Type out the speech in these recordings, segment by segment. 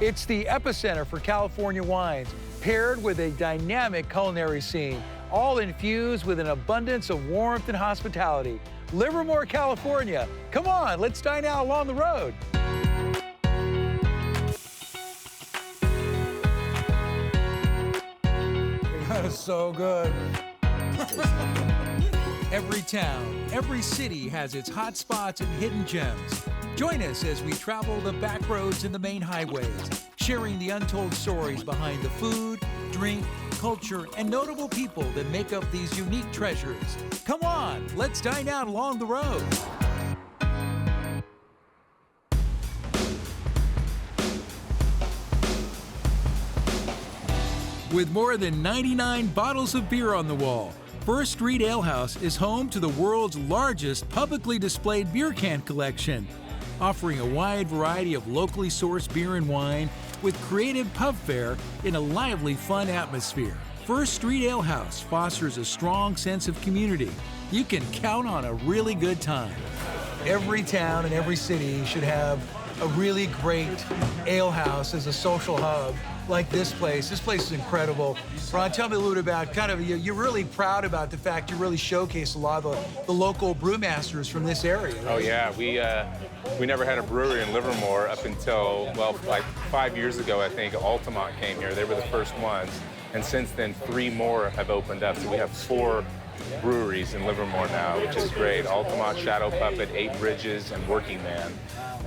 It's the epicenter for California wines, paired with a dynamic culinary scene, all infused with an abundance of warmth and hospitality. Livermore, California. Come on, let's dine out along the road. That is so good. Every town, every city has its hot spots and hidden gems. Join us as we travel the back roads and the main highways, sharing the untold stories behind the food, drink, culture, and notable people that make up these unique treasures. Come on, let's dine out along the road. With more than 99 bottles of beer on the wall, First Street Alehouse is home to the world's largest publicly displayed beer can collection, offering a wide variety of locally sourced beer and wine with creative pub fare in a lively, fun atmosphere. First Street Alehouse fosters a strong sense of community. You can count on a really good time. Every town and every city should have a really great alehouse as a social hub like this place. This place is incredible. Ron, tell me a little bit about you're really proud about the fact you really showcase a lot of the local brewmasters from this area. Right? Oh yeah, we never had a brewery in Livermore up until, well, like 5 years ago, I think. Altamont came here. They were the first ones. And since then, 3 more have opened up. So we have 4 breweries in Livermore now, which is great. Altamont, Shadow Puppet, 8 Bridges, and Working Man.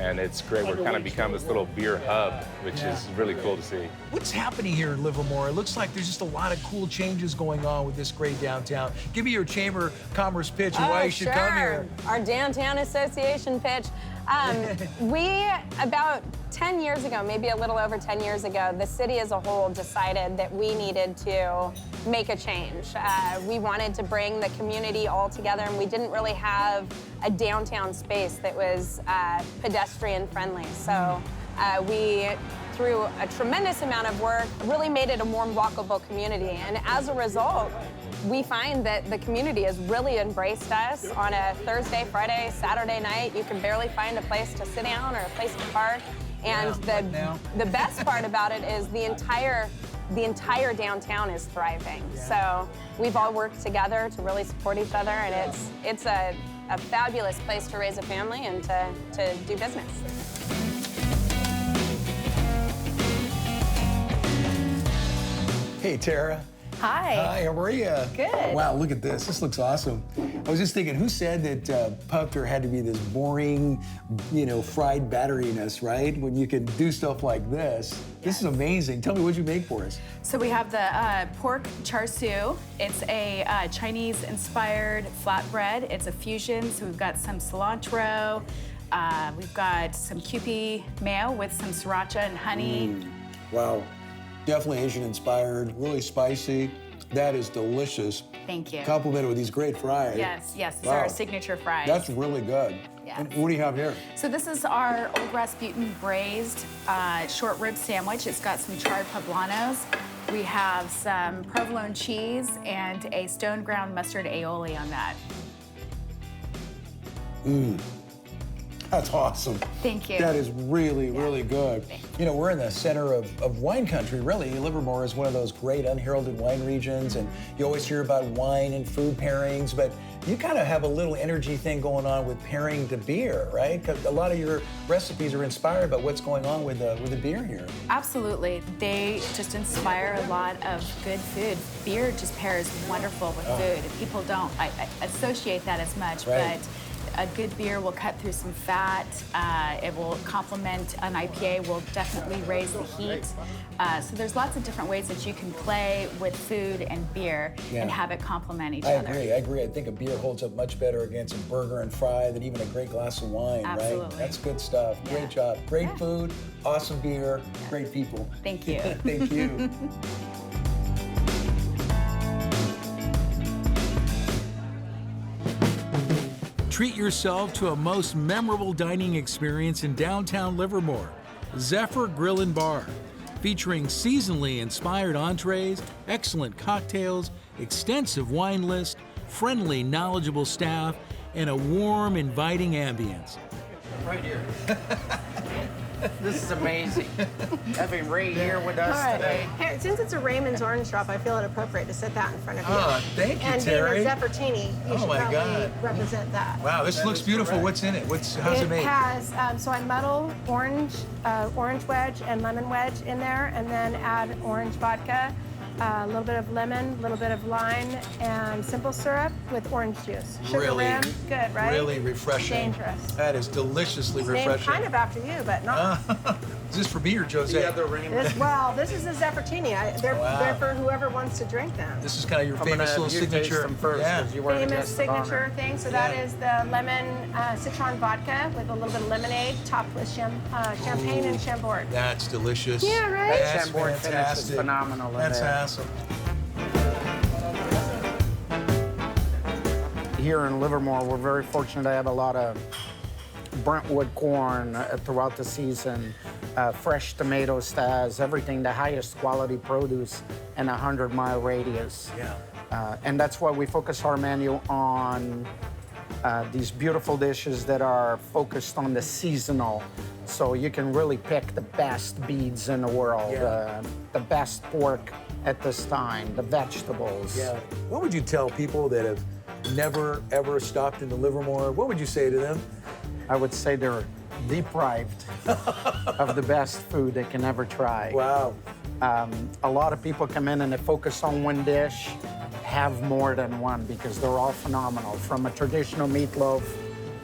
And it's great. We're kind of become this little beer hub, which is really cool to see. What's happening here in Livermore? It looks like there's just a lot of cool changes going on with this great downtown. Give me your Chamber of Commerce pitch and why you should come here. Our Downtown Association pitch. We, about 10 years ago, maybe a little over 10 years ago, the city as a whole decided that we needed to make a change. We wanted to bring the community all together, and we didn't really have a downtown space that was pedestrian friendly. So we, through a tremendous amount of work, really made it a more walkable community. And as a result, we find that the community has really embraced us. On a Thursday, Friday, Saturday night, you can barely find a place to sit down or a place to park. And the best part about it is the entire downtown is thriving. So we've all worked together to really support each other, and it's a fabulous place to raise a family and to do business. Hey, Tara. Hi. Hi, how are you? Good. Wow, look at this. This looks awesome. I was just thinking, who said that pub beer had to be this boring, fried batteriness, right? When you can do stuff like this. Yes. This is amazing. Tell me, what'd you make for us? So we have the pork char siu. It's a Chinese-inspired flatbread. It's a fusion, so we've got some cilantro. We've got some Kewpie mayo with some sriracha and honey. Wow. Definitely Asian-inspired, really spicy. That is delicious. Thank you. Complemented with these great fries. Yes, these are our signature fries. That's really good. Yes. And what do you have here? So this is our Old Rasputin braised short rib sandwich. It's got some charred poblanos. We have some provolone cheese and a stone ground mustard aioli on that. That's awesome. Thank you. That is really, really good. We're in the center of wine country, really. Livermore is one of those great unheralded wine regions, and you always hear about wine and food pairings, but you kind of have a little energy thing going on with pairing the beer, right? Because a lot of your recipes are inspired by what's going on with the beer here. Absolutely. They just inspire a lot of good food. Beer just pairs wonderful with food. People don't associate that as much, right. But a good beer will cut through some fat. It will complement an IPA, will definitely raise the heat. So there's lots of different ways that you can play with food and beer and have it complement each other. I agree. I think a beer holds up much better against a burger and fry than even a great glass of wine, Absolutely. Right? That's good stuff. Yeah. Great job. Great food, awesome beer, great people. Thank you. Thank you. Treat yourself to a most memorable dining experience in downtown Livermore. Zephyr Grill and Bar, featuring seasonally inspired entrees, excellent cocktails, extensive wine list, friendly, knowledgeable staff, and a warm, inviting ambience. Right here. This is amazing. Having Ray here with us All right. today. Hey, since it's a Raymond's orange drop, I feel it appropriate to set that in front of you. Oh, thank you, and Terry. being a Zephyr-tini, you should my probably God. represent that. Wow, this looks beautiful. What's in it? How's it made? It has, so I muddle orange wedge and lemon wedge in there, and then add orange vodka, a little bit of lemon, a little bit of lime, and simple syrup with orange juice. Sugar Really, rim, good, right? Really refreshing. Dangerous. That is deliciously It's named refreshing. kind of after you, but not. Is this for me or Jose? The other Raymond. This is a Zephyr-tini. They're for whoever wants to drink them. This is kind of your I'm famous gonna little you taste signature. them first, Yeah. 'cause you were the Famous guest of honor. signature thing. So that is the lemon citron vodka with a little bit of lemonade, topped with champagne and Chambord. That's delicious. Yeah, right? That That's Chambord finish is fantastic. phenomenal in That's there. awesome. Here in Livermore, we're very fortunate to have a lot of Brentwood corn throughout the season, fresh tomato stash, everything, the highest quality produce in a 100-mile radius. Yeah. And that's why we focus our menu on these beautiful dishes that are focused on the seasonal. So you can really pick the best beads in the world, Yeah. the best pork at this time, the vegetables. Yeah. What would you tell people that have never, ever stopped into Livermore? What would you say to them? I would say they're deprived of the best food they can ever try. Wow. A lot of people come in and they focus on one dish, have more than one because they're all phenomenal. From a traditional meatloaf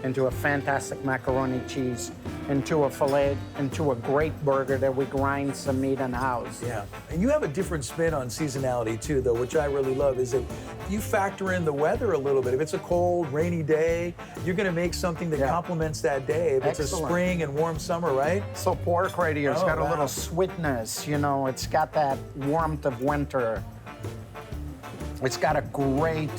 into a fantastic macaroni cheese, into a filet, into a great burger that we grind some meat in house. Yeah. And you have a different spin on seasonality too, though, which I really love, is that you factor in the weather a little bit. If it's a cold, rainy day, you're going to make something that complements that day. If it's a Excellent. spring and warm summer, right? So pork right here, it's Oh, got a wow. little sweetness, you know, it's got that warmth of winter. It's got a great,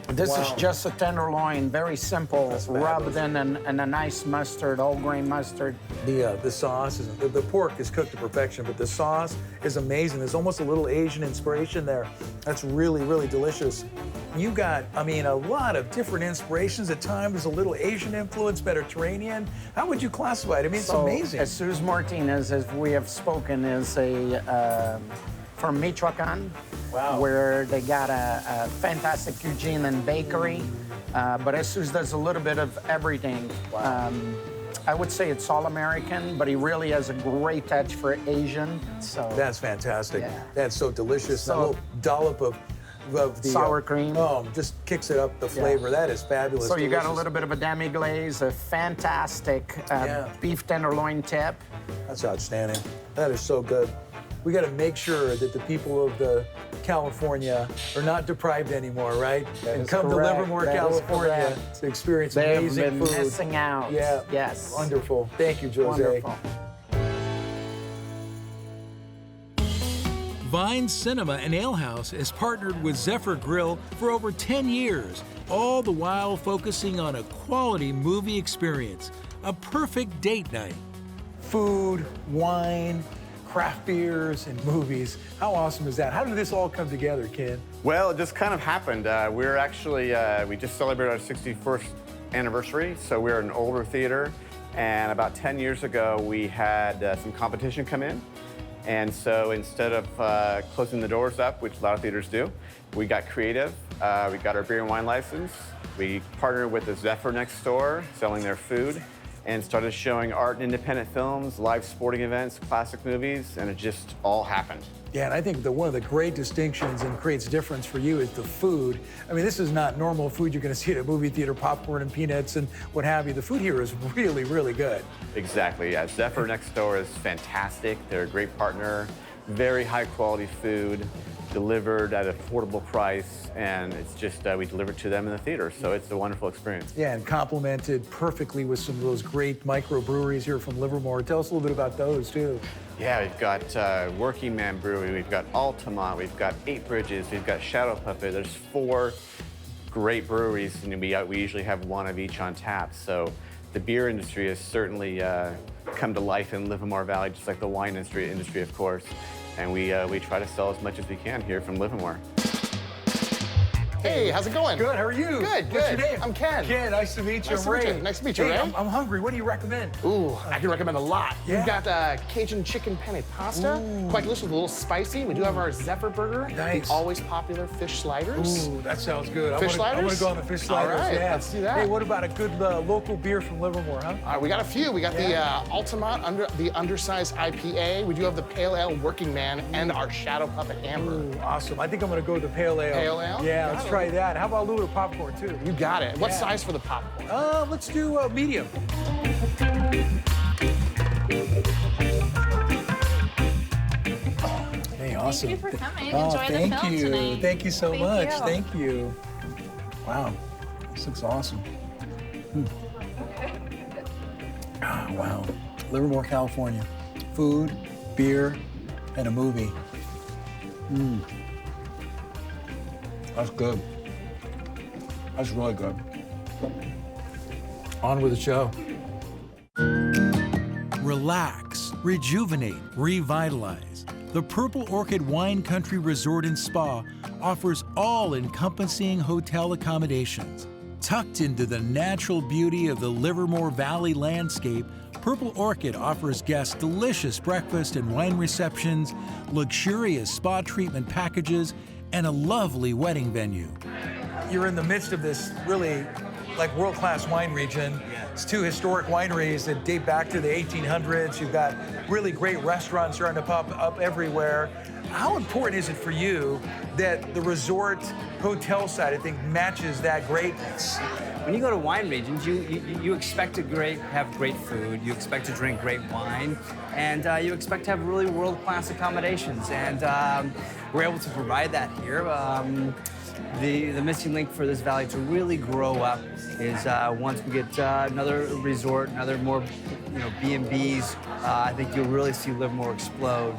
this is just a tenderloin, very simple, rubbed in a nice mustard, whole grain mustard. The sauce, the pork is cooked to perfection, but the sauce is amazing. There's almost a little Asian inspiration there. That's really, really delicious. You got, I mean, a lot of different inspirations. At times, there's a little Asian influence, Mediterranean. How would you classify it? I mean, it's amazing. Jesus Martinez, as we have spoken, is from Michoacan, where they got a fantastic cuisine and bakery. But Jesus does a little bit of everything. I would say it's all American, but he really has a great touch for Asian. So That's fantastic. Yeah. That's so delicious. So- that little dollop of the Sour cream. just kicks it up the flavor. That is fabulous. So you got a delicious. little bit of a demi-glaze, a fantastic Yeah. beef tenderloin tip. That's outstanding. That is so good. We got to make sure that the people of the California are not deprived anymore, right? That And is come correct. to Livermore, That is California correct. to experience They've amazing been food. missing out. Yeah. Yes. Wonderful. Thank you, Jose. Wonderful. Vine Cinema and Alehouse has partnered with Zephyr Grill for over 10 years, all the while focusing on a quality movie experience, a perfect date night. Food, wine, craft beers, and movies. How awesome is that? How did this all come together, Ken? Well, it just kind of happened. We're actually, we just celebrated our 61st anniversary, so we're an older theater. And about 10 years ago, we had some competition come in. And so instead of closing the doors up, which a lot of theaters do, we got creative. We got our beer and wine license. We partnered with the Zephyr next door, selling their food, and started showing art and independent films, live sporting events, classic movies, and it just all happened. Yeah, and I think that one of the great distinctions and creates difference for you is the food. I mean, this is not normal food you're going to see at a movie theater, popcorn and peanuts and what have you. The food here is really, really good. Exactly, yeah. Zephyr next door is fantastic. They're a great partner, very high quality food, delivered at an affordable price, and it's just, we deliver to them in the theater, so it's a wonderful experience. Yeah, and complemented perfectly with some of those great microbreweries here from Livermore. Tell us a little bit about those, too. Yeah, we've got Working Man Brewery, we've got Altamont, we've got 8 Bridges, we've got Shadow Puppet. There's 4 great breweries, and we usually have one of each on tap. So the beer industry has certainly come to life in Livermore Valley, just like the wine industry, of course. And we try to sell as much as we can here from Livermore. Hey, how's it going? Good, how are you? Good, What's good. your name? I'm Ken. Ken, nice to meet you. Nice I'm to meet Ray. you. Nice to meet you, Hey, Ray. I'm hungry. What do you recommend? Ooh, I can recommend a lot. Yeah? We've got Cajun chicken penne pasta. Quite delicious, a little spicy. We do have our Zephyr burger. Nice. The always popular fish sliders. Ooh, that sounds good. Fish I'm sliders? gonna go on the fish sliders. All right, yeah. let's do that. Hey, what about a good local beer from Livermore, huh? All right, we got a few. We got Yeah. the Altamont, the undersized IPA. We do have the Pale Ale Working Man and our Shadow Puppet Amber. Ooh, awesome. I think I'm gonna go with the pale ale. Pale ale? Yeah, Got let's it. try that. How about a little bit of popcorn too? You got it. What Yeah. size for the popcorn? Let's do medium. Hey, awesome. Thank you for coming. Oh, Enjoy the thank film you. tonight. Thank you so Thank much. you. Thank you. Wow, this looks awesome. Ah, wow. Livermore, California. Food, beer, and a movie. That's good. That's really good. On with the show. Relax, rejuvenate, revitalize. The Purple Orchid Wine Country Resort and Spa offers all-encompassing hotel accommodations. Tucked into the natural beauty of the Livermore Valley landscape, Purple Orchid offers guests delicious breakfast and wine receptions, luxurious spa treatment packages, and a lovely wedding venue. You're in the midst of this really like world-class wine region. It's two historic wineries that date back to the 1800s. You've got really great restaurants starting to pop up everywhere. How important is it for you that the resort hotel side, I think, matches that greatness? When you go to wine regions, you expect to have great food, you expect to drink great wine, and you expect to have really world-class accommodations. And we're able to provide that here. The missing link for this valley to really grow up is once we get another resort, another more B&Bs, I think you'll really see Livermore explode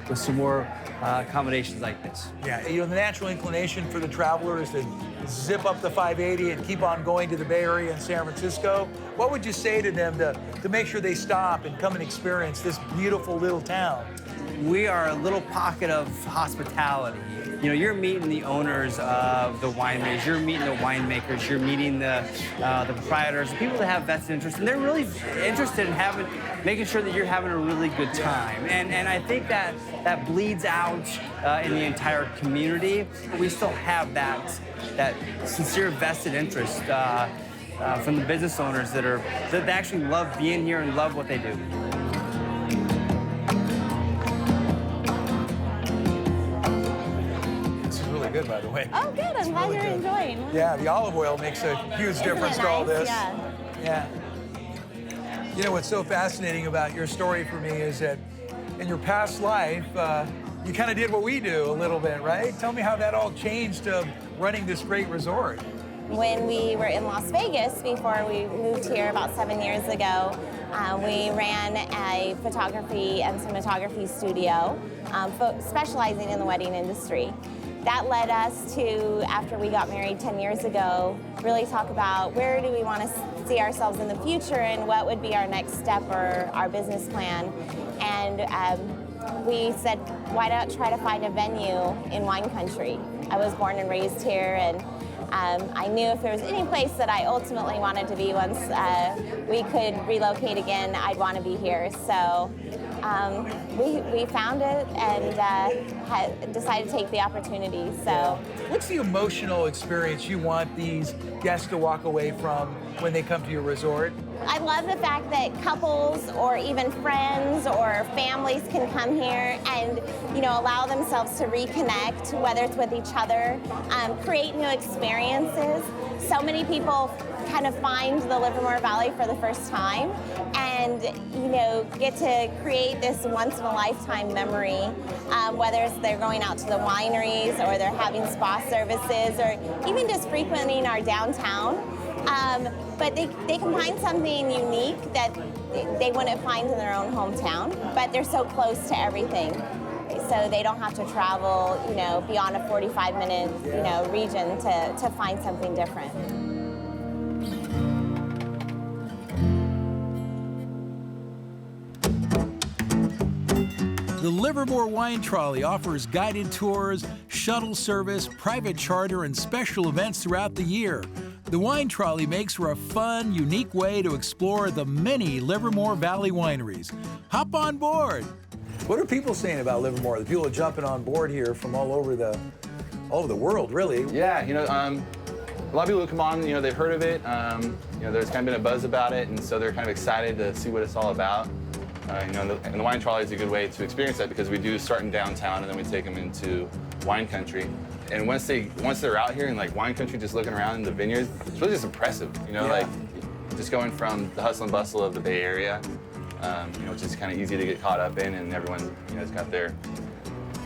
with some more accommodations like this. Yeah, the natural inclination for the traveler is to zip up the 580 and keep on going to the Bay Area and San Francisco. What would you say to them to make sure they stop and come and experience this beautiful little town? We are a little pocket of hospitality. You're meeting the owners of the wineries, you're meeting the winemakers, you're meeting the proprietors, the people that have vested interest, and they're really interested in making sure that you're having a really good time. And I think that bleeds out in the entire community. We still have that sincere vested interest from the business owners that actually love being here and love what they do. Good, by the way. Oh, good. I'm glad you're enjoying. Yeah, the olive oil makes a huge difference to all this. Yeah. What's so fascinating about your story for me is that in your past life, you kind of did what we do a little bit, right? Tell me how that all changed running this great resort. When we were in Las Vegas, before we moved here about 7 years ago, we ran a photography and cinematography studio specializing in the wedding industry. That led us to, after we got married 10 years ago, really talk about where do we want to see ourselves in the future and what would be our next step or our business plan. And we said, why not try to find a venue in wine country? I was born and raised here, and I knew if there was any place that I ultimately wanted to be once we could relocate again, I'd want to be here. So we found it and decided to take the opportunity. So, what's the emotional experience you want these guests to walk away from when they come to your resort? I love the fact that couples or even friends or families can come here and, allow themselves to reconnect, whether it's with each other, create new experiences. So many people kind of find the Livermore Valley for the first time and, get to create this once-in-a-lifetime memory, whether it's they're going out to the wineries or they're having spa services or even just frequenting our downtown. But they can find something unique that they wouldn't find in their own hometown, but they're so close to everything. So they don't have to travel, beyond a 45-minute, region to find something different. The Livermore Wine Trolley offers guided tours, shuttle service, private charter, and special events throughout the year. The Wine Trolley makes for a fun, unique way to explore the many Livermore Valley wineries. Hop on board! What are people saying about Livermore? The people are jumping on board here from all over the world, really. Yeah, you know, a lot of people who come on, you know, they've heard of it. You know, there's kind of been a buzz about it, and so they're kind of excited to see what it's all about. You know, and the Wine Trolley is a good way to experience that because we do start in downtown and then we take them into wine country. And once they're out here in like wine country, just looking around in the vineyards, it's really just impressive. You know, like just going from the hustle and bustle of the Bay Area, you know, which is kind of easy to get caught up in, and everyone, you know, has got their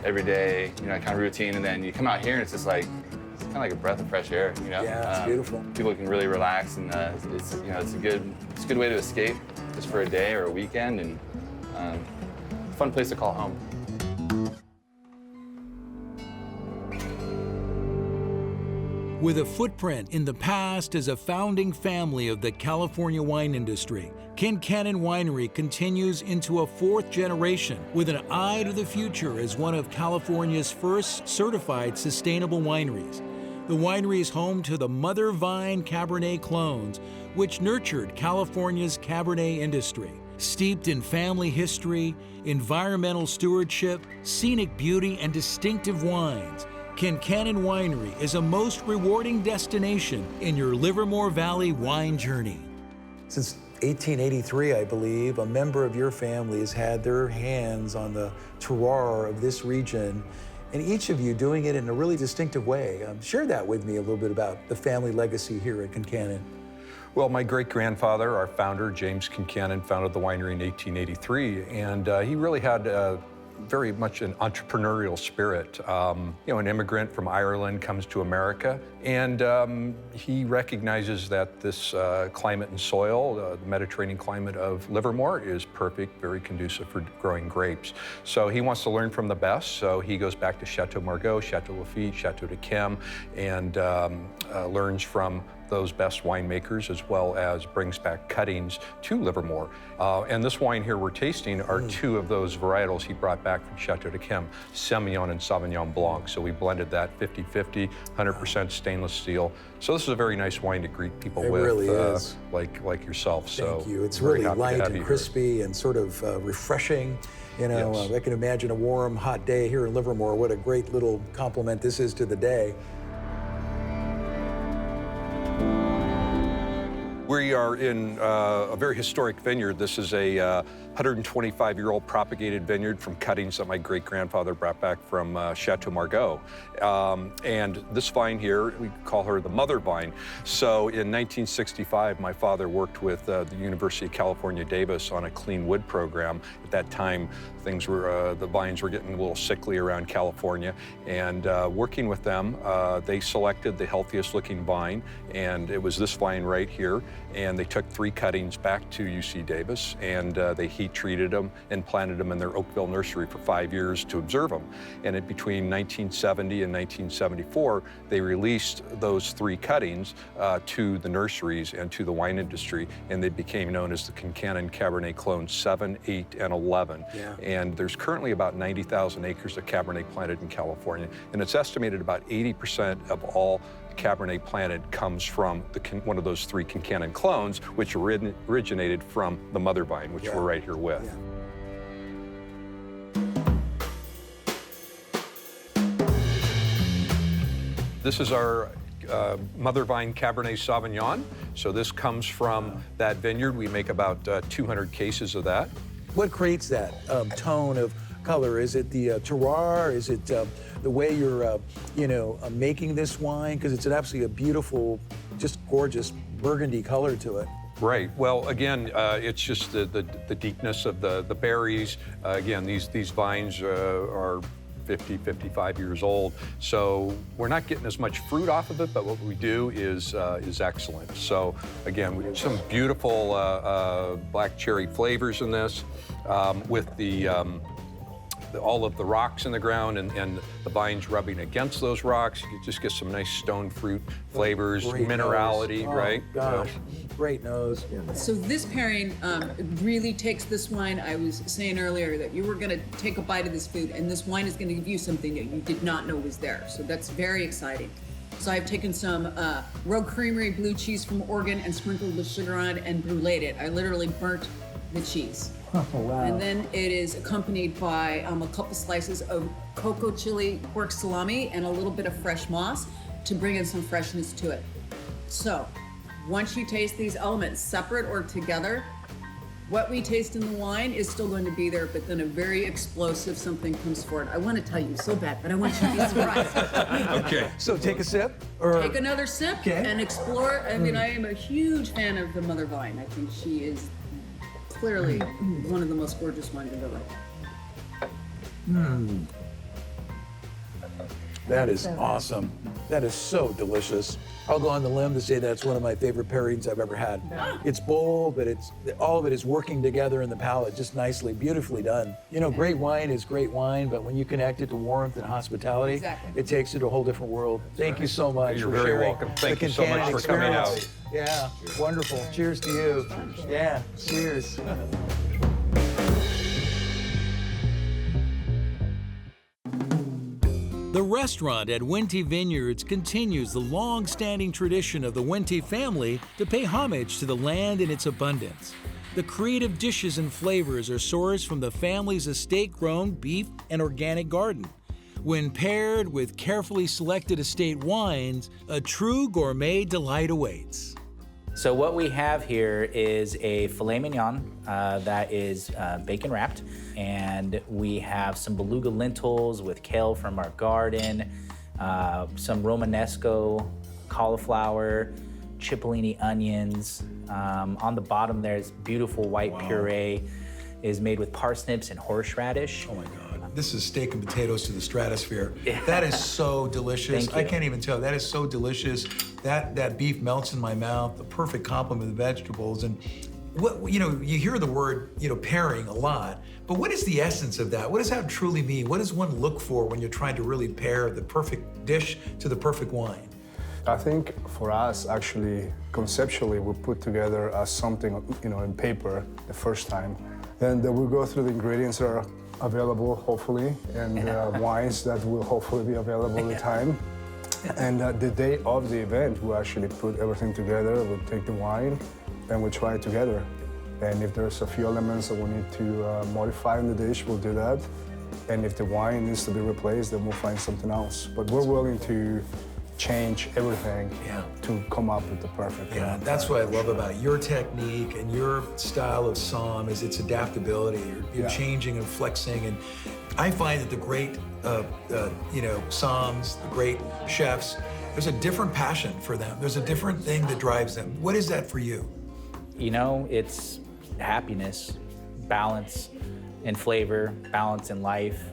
everyday, you know, kind of routine, and then you come out here and it's just like, it's kind of like a breath of fresh air, you know. Yeah, it's beautiful. People can really relax, and it's, you know, it's a good way to escape just for a day or a weekend, and fun place to call home. With a footprint in the past as a founding family of the California wine industry, Concannon Winery continues into a fourth generation with an eye to the future as one of California's first certified sustainable wineries. The winery is home to the Mother Vine Cabernet clones, which nurtured California's Cabernet industry. Steeped in family history, environmental stewardship, scenic beauty, and distinctive wines, Concannon Winery is a most rewarding destination in your Livermore Valley wine journey. Since 1883, I believe, a member of your family has had their hands on the terroir of this region, and each of you doing it in a really distinctive way. Share that with me a little bit about the family legacy here at Concannon. Well, my great-grandfather, our founder, James Concannon, founded the winery in 1883, and he really had very much an entrepreneurial spirit. You know, an immigrant from Ireland comes to America, and he recognizes that this climate and soil, the Mediterranean climate of Livermore, is perfect, very conducive for growing grapes. So he wants to learn from the best, so he goes back to Chateau Margaux, Chateau Lafite, Chateau d'Yquem, and learns from those best winemakers, as well as brings back cuttings to Livermore. And this wine here we're tasting are two of those varietals he brought back from Chateau d'Yquem, Semillon and Sauvignon Blanc. So we blended that 50-50, 100% stainless steel. So this is a very nice wine to greet people with, really is. like yourself. Thank you. It's really light and crispy and sort of refreshing. You know, Yes. I can imagine a warm, hot day here in Livermore. What a great little compliment this is to the day. We are in a very historic vineyard. This is a 125-year-old propagated vineyard from cuttings that my great-grandfather brought back from Chateau Margaux. And this vine here, we call her the mother vine. So in 1965, my father worked with the University of California, Davis on a clean wood program. At that time, things were, the vines were getting a little sickly around California. And working with them, they selected the healthiest looking vine, and it was this vine right here. And they took 3 cuttings back to UC Davis, and they heat treated them and planted them in their Oakville nursery for 5 years to observe them. And between 1970 and 1974, they released those 3 cuttings to the nurseries and to the wine industry, and they became known as the Concannon Cabernet Clones 7, 8, and 11. Yeah. And there's currently about 90,000 acres of Cabernet planted in California, and it's estimated about 80% of all Cabernet planted comes from one of those 3 Concannon clones, which originated from the mother vine, which we're right here with. This is our mother vine Cabernet Sauvignon. So this comes from that vineyard. We make about 200 cases of that. What creates that tone of color? Is it the terroir? Is it the way you're, making this wine? Because it's absolutely a beautiful, just gorgeous burgundy color to it. Right. Well, again, it's just the deepness of the berries. Again, these vines are 50, 55 years old. So we're not getting as much fruit off of it, but what we do is excellent. So again, we have some beautiful black cherry flavors in this with the all of the rocks in the ground and the vines rubbing against those rocks. You just get some nice stone fruit flavors, Great minerality, nose. right? Oh, gosh, great nose. So this pairing really takes this wine. I was saying earlier that you were going to take a bite of this food, and this wine is going to give you something that you did not know was there. So that's very exciting. So I've taken some Rogue Creamery blue cheese from Oregon and sprinkled the sugar on it and bruleed it. I literally burnt the cheese. Oh, wow. And then it is accompanied by a couple slices of cocoa chili pork salami and a little bit of fresh moss to bring in some freshness to it. So once you taste these elements separate or together, what we taste in the wine is still going to be there, but then a very explosive something comes forward. I want to tell you so bad, but I want you to be surprised. Okay. So take a sip? Or... Take another sip and explore. I mean, I am a huge fan of the Mother Vine. I think she is clearly one of the most gorgeous wines I've ever had. That is awesome. That is so delicious. I'll go on the limb to say that's one of my favorite pairings I've ever had. It's bold, but all of it is working together in the palate just nicely, beautifully done. You know, great wine is great wine, but when you connect it to warmth and hospitality, it takes it to a whole different world. Thank you so much You're for very sharing welcome. Thank the you so much Concannon for coming out. experience. Yeah, wonderful. Cheers to you. Yeah, cheers. The restaurant at Wente Vineyards continues the long-standing tradition of the Wente family to pay homage to the land and its abundance. The creative dishes and flavors are sourced from the family's estate-grown beef and organic garden. When paired with carefully selected estate wines, a true gourmet delight awaits. So what we have here is a filet mignon that is bacon wrapped, and we have some beluga lentils with kale from our garden, some Romanesco cauliflower, cipollini onions. On the bottom there's beautiful white puree is made with parsnips and horseradish. Oh my God. This is steak and potatoes to the stratosphere. That is so delicious. Thank you. I can't even tell. That is so delicious. That beef melts in my mouth. The perfect complement of vegetables. And what you hear the word pairing a lot, but what is the essence of that? What does that truly mean? What does one look for when you're trying to really pair the perfect dish to the perfect wine? I think for us, actually, conceptually, we put together something in paper the first time, and we go through the ingredients that are available, hopefully, and wines that will hopefully be available at the time. And the day of the event, we actually put everything together. We take the wine and we try it together. And if there's a few elements that we need to modify in the dish, we'll do that. And if the wine needs to be replaced, then we'll find something else. But we're willing to change everything to come up with the perfect. Yeah, that's what I love about your technique and your style of somm is its adaptability. You're changing and flexing, and I find that the great, somms, the great chefs, there's a different passion for them. There's a different thing that drives them. What is that for you? It's happiness, balance in flavor, balance in life.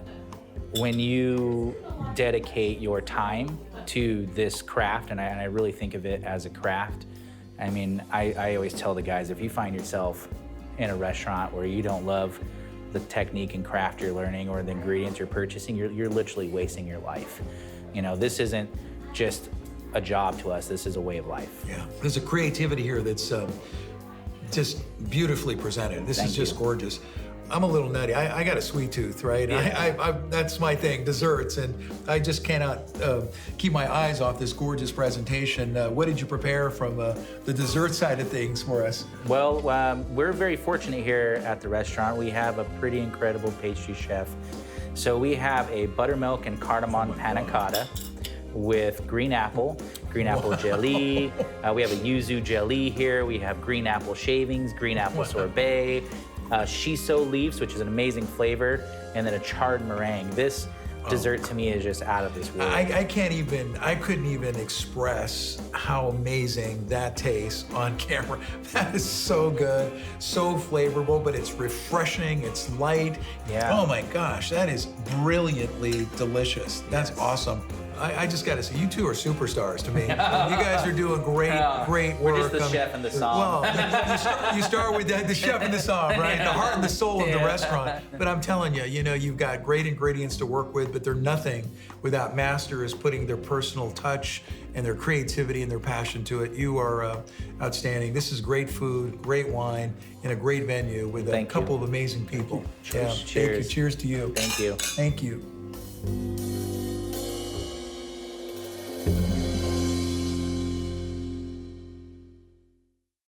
When you dedicate your time to this craft, and I really think of it as a craft. I mean, I always tell the guys, if you find yourself in a restaurant where you don't love the technique and craft you're learning or the ingredients you're purchasing, you're literally wasting your life. This isn't just a job to us, this is a way of life. Yeah, there's a creativity here that's just beautifully presented. This is just gorgeous. I'm a little nutty. I got a sweet tooth, right? Yeah. That's my thing, desserts, and I just cannot keep my eyes off this gorgeous presentation. What did you prepare from the dessert side of things for us? Well, we're very fortunate here at the restaurant. We have a pretty incredible pastry chef. So we have a buttermilk and cardamom panna cotta with green apple jelly. We have a yuzu jelly here. We have green apple shavings, green apple sorbet, shiso leaves, which is an amazing flavor, and then a charred meringue. This dessert to me is just out of this world. I couldn't even express how amazing that tastes on camera. That is so good, so flavorful, but it's refreshing, it's light. Yeah. Oh my gosh, that is brilliantly delicious. That's awesome. I just got to say, you two are superstars to me. You guys are doing great work. We're just the chef and the som. Well, you start with the chef and the som, right? The heart and the soul of the restaurant. But I'm telling you, you've got great ingredients to work with, but they're nothing without masters putting their personal touch and their creativity and their passion to it. You are outstanding. This is great food, great wine, in a great venue with a couple of amazing people. Cheers. Thank you. Cheers to you. Thank you. Thank you.